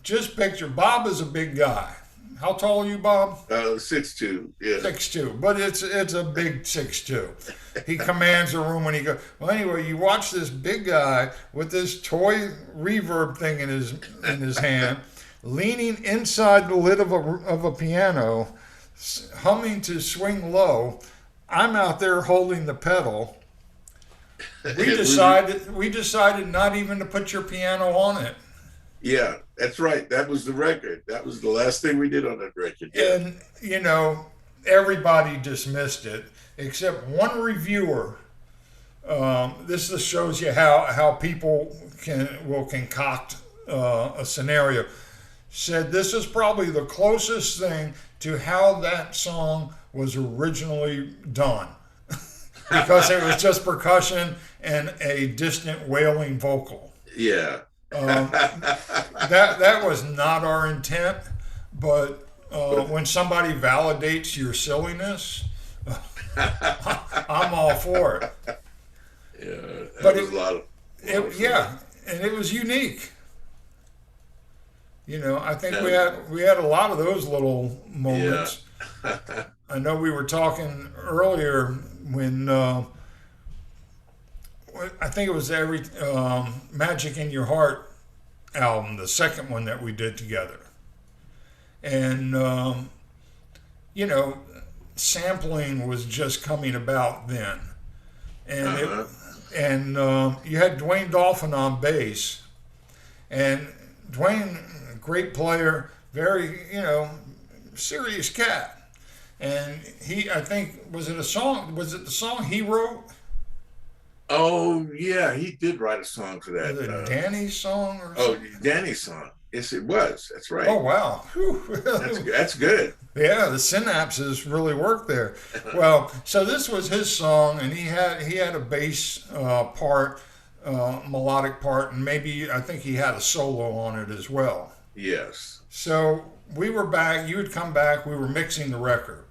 just picture, Bob is a big guy. How tall are you, Bob? 6'2", yeah. 6'2", but it's a big 6'2". He commands the room when he goes. Well, anyway, you watch this big guy with this toy reverb thing in his hand, leaning inside the lid of a piano, humming to Swing Low. I'm out there holding the pedal. We decided not even to put your piano on it. Yeah, that's right. That was the record. That was the last thing we did on that record. Yeah. And, everybody dismissed it except one reviewer This just shows you how people will concoct a scenario. Said this is probably the closest thing to how that song was originally done because it was just percussion and a distant wailing vocal. Yeah. That was not our intent, but when somebody validates your silliness, I'm all for it. Yeah, But was a lot of yeah, and it was unique. I think Yeah. we had a lot of those little moments. Yeah. I know we were talking earlier when I think it was every Magic in Your Heart album, the second one that we did together, and sampling was just coming about then, and Uh-huh. you had Dwayne Dolphin on bass, and Dwayne, great player, very serious cat. And I think, was it the song he wrote? Oh yeah, he did write a song for that. Was it Danny's song or Oh, something? Danny's song. Yes, it was. That's right. Oh, wow. That's good. Yeah, the synapses really work there. Well, so this was his song, and he had a bass part, melodic part, and maybe I think he had a solo on it as well. Yes. So we were back, you had come back, we were mixing the record.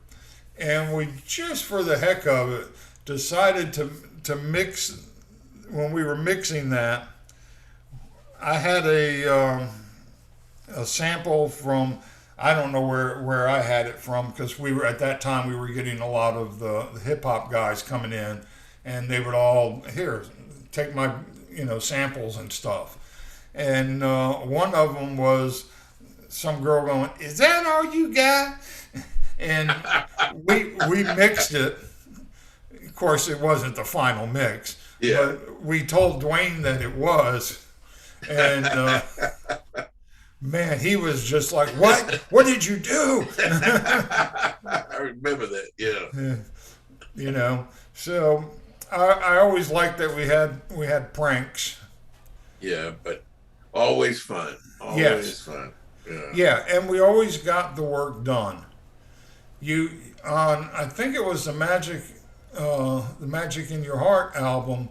And we just for the heck of it decided to mix. When we were mixing that, I had a sample from, I don't know where I had it from, because we were at that time we were getting a lot of the hip hop guys coming in, and they would all, here, take my samples and stuff. And one of them was some girl going, "Is that all you got?" And we mixed it. Of course, it wasn't the final mix, Yeah. but we told Dwayne that it was, and man, he was just like, "What? What did you do?" I remember that. Yeah. So I always liked that we had pranks. Yeah, but always fun. Always Yes. fun. Yeah. Yeah, and we always got the work done. I think it was the Magic in Your Heart album.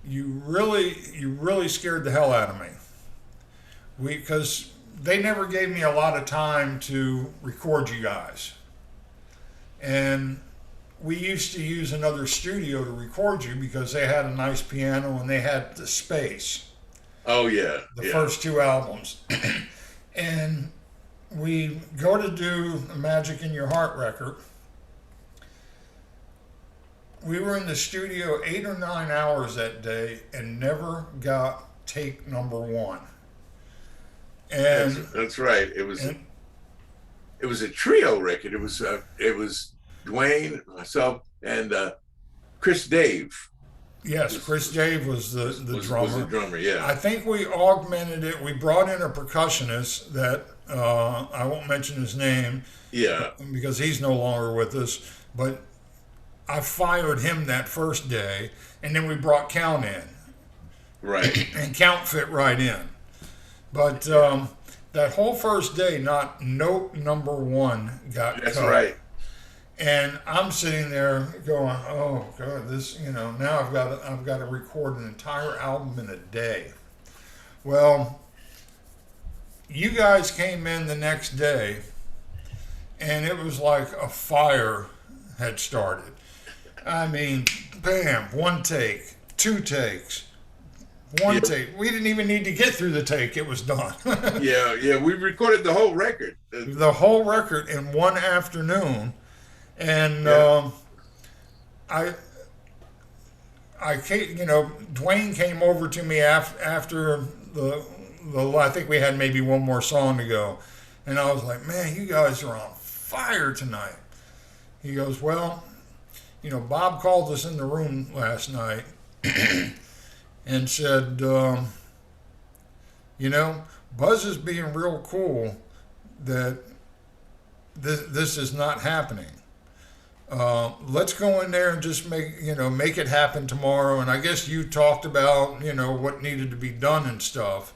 You really scared the hell out of me. Because they never gave me a lot of time to record you guys, and we used to use another studio to record you because they had a nice piano and they had the space. Oh yeah. The Yeah. first two albums. And we go to do the Magic in Your Heart record. We were in the studio 8 or 9 hours that day and never got take number one. And That's right. It was and a trio record. It was Dwayne, myself, and Chris Dave yes, Chris Dave was the drummer. Was the drummer. Yeah. I think we augmented it. We brought in a percussionist that I won't mention his name Yeah. because he's no longer with us, but I fired him that first day, and then we brought Count in, Right. and Count fit right in. But that whole first day, not note number one got That's cut. right. And I'm sitting there going, "Oh God, this, now I've got to record an entire album in a day." Well, you guys came in the next day, and it was like a fire had started. I mean, bam, one take, two takes, one Yeah. take. We didn't even need to get through the take; it was done. Yeah. Yeah. We recorded the whole record. The whole record in one afternoon. And Yeah. I came, Dwayne came over to me after the I think we had maybe one more song to go, and I was like, "Man, you guys are on fire tonight." He goes, "Well, Bob called us in the room last night and said, Buzz is being real cool that this is not happening." Let's go in there and just make it happen tomorrow. And I guess you talked about, what needed to be done and stuff.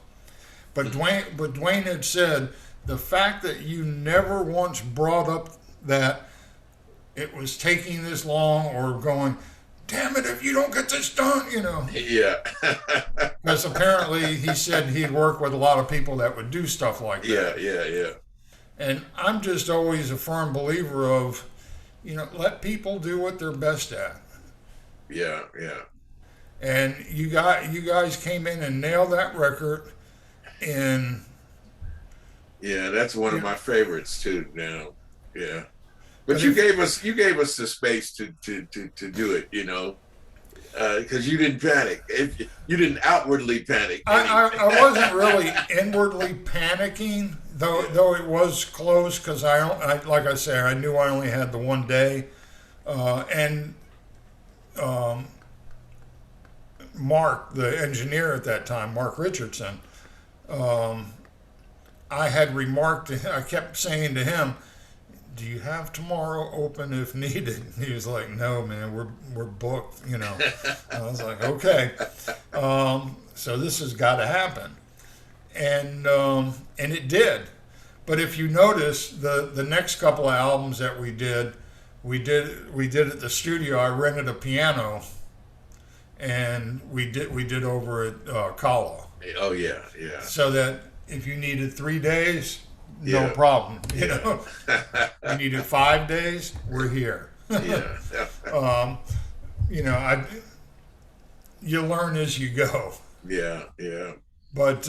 But Dwayne had said the fact that you never once brought up that it was taking this long or going, damn it, if you don't get this done, Yeah. Because apparently he said he'd work with a lot of people that would do stuff like that. Yeah. And I'm just always a firm believer of, let people do what they're best at. Yeah. And you guys came in and nailed that record. And yeah, that's one of my favorites too now. Yeah. But you gave us the space to do it, because you didn't panic. You didn't outwardly panic. I wasn't really inwardly panicking, though it was close because like I say, I knew I only had the one day, and Mark, the engineer at that time, Mark Richardson, I had remarked. I kept saying to him, do you have tomorrow open if needed? And he was like, no, man, we're booked, I was like, okay. So this has got to happen. And it did. But if you notice, the next couple of albums that we did at the studio. I rented a piano, and we did over at Kala. Oh yeah. So that if you needed 3 days, no problem. You needed 5 days, we're here. Yeah. You learn as you go. Yeah. But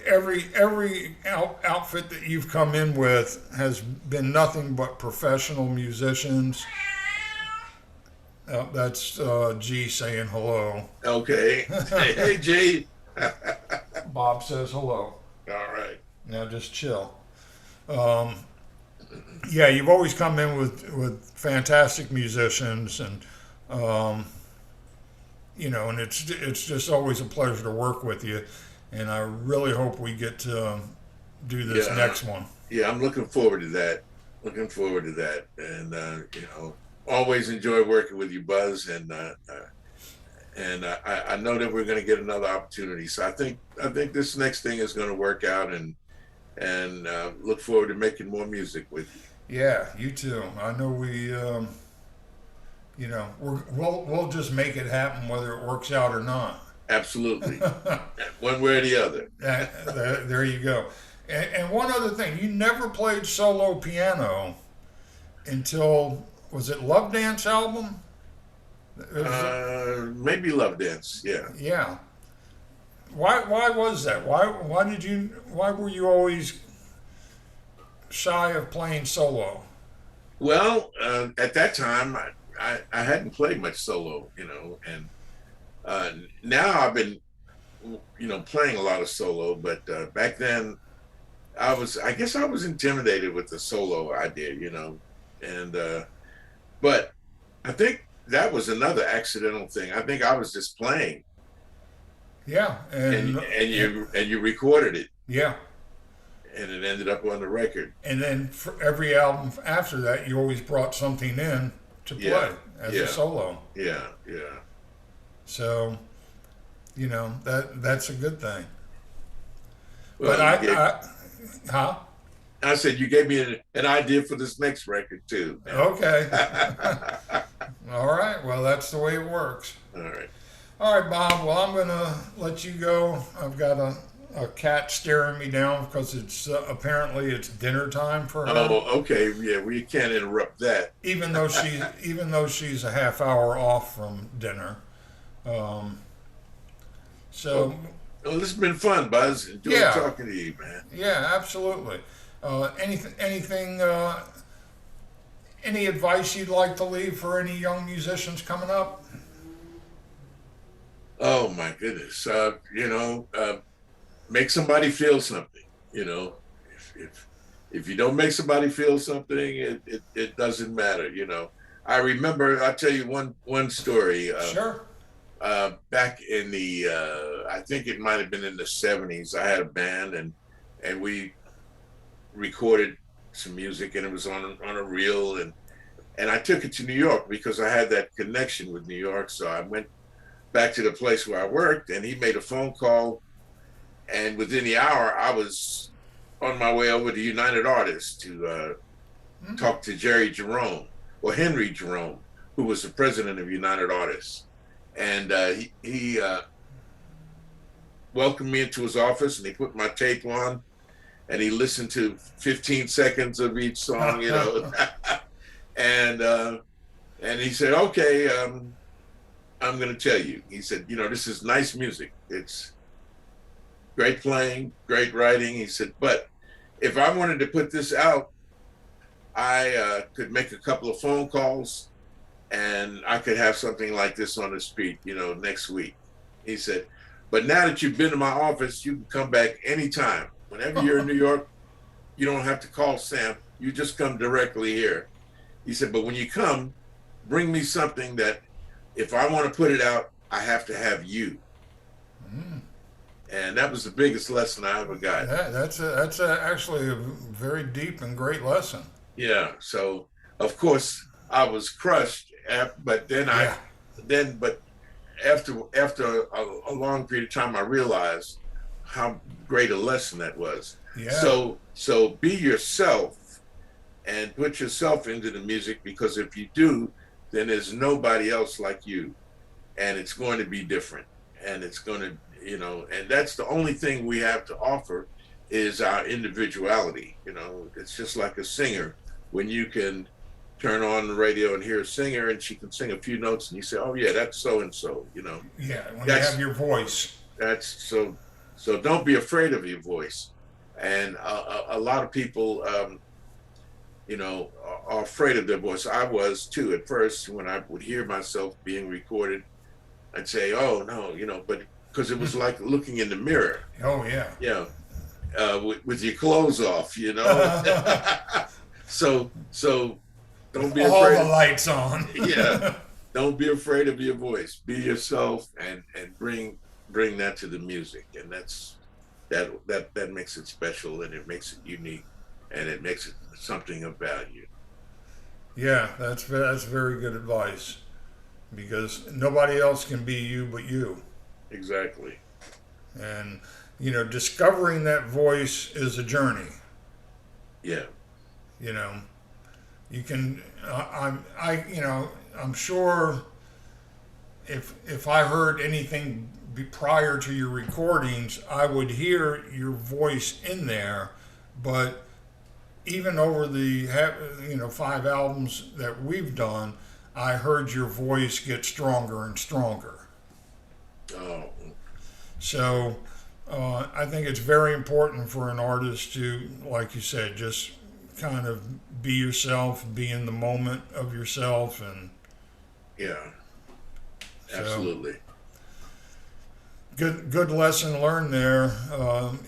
every outfit that you've come in with has been nothing but professional musicians. That's G saying hello. Okay. Hey, G. Bob says hello. All right. Now just chill. You've always come in with fantastic musicians, and and it's just always a pleasure to work with you. And I really hope we get to do this next one. Yeah, I'm looking forward to that. And always enjoy working with you, Buzz. And I know that we're going to get another opportunity. So I think this next thing is going to work out, and look forward to making more music with you. Yeah, you too. I know we'll just make it happen whether it works out or not. Absolutely. One way or the other. There you go. And one other thing, you never played solo piano until, was it Love Dance album? Maybe Love Dance, yeah. Yeah. Why was that? Why were you always shy of playing solo? Well, at that time I hadn't played much solo, and now I've been playing a lot of solo, but back then I guess I was intimidated with the solo idea, and but I think that was another accidental thing. I think I was just playing. Yeah, and you recorded it. Yeah, and it ended up on the record. And then for every album after that, you always brought something in to play as a solo. Yeah. So, that's a good thing. Well, but I said you gave me an idea for this next record too. Okay. All right. Well, that's the way it works. All right, Bob. Well, I'm gonna let you go. I've got a cat staring me down because it's apparently it's dinner time for her. Oh, okay. Yeah, we can't interrupt that. Even though she's a half hour off from dinner. So. Well, this has been fun, Buzz. Enjoyed talking to you, man. Yeah, absolutely. Anything? Any advice you'd like to leave for any young musicians coming up? Oh my goodness. Make somebody feel something. If you don't make somebody feel something, it doesn't matter. I remember. I'll tell you one story. Sure. Back in the, I think it might have been in the 70s, I had a band and we recorded some music, and it was on a reel, and I took it to New York because I had that connection with New York. So I went back to the place where I worked, and he made a phone call, and within the hour, I was on my way over to United Artists to talk to Jerry Jerome or Henry Jerome, who was the president of United Artists, and he welcomed me into his office, and he put my tape on, and he listened to 15 seconds of each song, you know, and he said, "Okay, I'm going to tell you." He said, "You know, this is nice music. It's great playing, great writing." He said, "But if I wanted to put this out, I could make a couple of phone calls, and I could have something like this on the street, you know, next week." He said, "But now that you've been to my office, you can come back anytime. Whenever you're in New York, you don't have to call Sam. You just come directly here." He said, "But when you come, bring me something that if I want to put it out, I have to have you." And that was the biggest lesson I ever got. That's actually a very deep and great lesson. Yeah. So of course I was crushed, but then but after a long period of time, I realized how great a lesson that was. Yeah. So be yourself and put yourself into the music, because if you do, then there's nobody else like you, and it's going to be different, and it's going to, you know, and that's the only thing we have to offer is our individuality. You know, it's just like a singer. When you can turn on the radio and hear a singer and she can sing a few notes and you say, "Oh yeah, that's so and so," you know. Yeah, when you have your voice. That's so don't be afraid of your voice. And a lot of people you know, are afraid of their voice. I was too at first. When I would hear myself being recorded, I'd say, "Oh no," you know, but because it was like looking in the mirror. Oh yeah. Yeah. With your clothes off, you know. So don't be afraid. All the lights on. Yeah. Don't be afraid of your voice. Be yourself and bring that to the music. And that makes it special, and it makes it unique, and it makes it something of value. Yeah, that's very good advice, because nobody else can be you but you. Exactly. And you know, discovering that voice is a journey. Yeah. You know, you can. I'm sure if I heard anything prior to your recordings, I would hear your voice in there. But even over the 5 albums that we've done, I heard your voice get stronger and stronger. Oh. So I think it's very important for an artist to, like you said, just kind of be yourself, be in the moment of yourself, and yeah, absolutely. Good lesson learned there,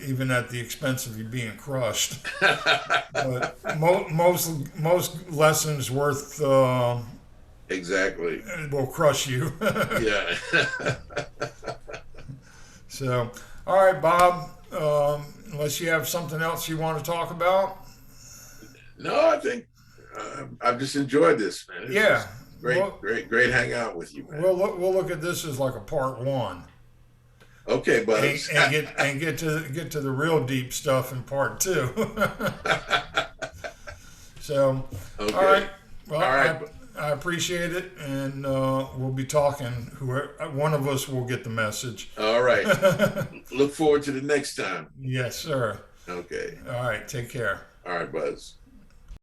even at the expense of you being crushed. But most lessons worth exactly will crush you. Yeah. So, all right, Bob. Unless you have something else you want to talk about. No, I think I've just enjoyed this, man. Yeah. Great hang out with you, man. We'll look at this as like a part 1. Okay, Buzz. And get to the real deep stuff in part 2. So, okay. All right. Well, all right. I appreciate it, and we'll be talking. One of us will get the message. All right. Look forward to the next time. Yes, sir. Okay. All right. Take care. All right, Buzz.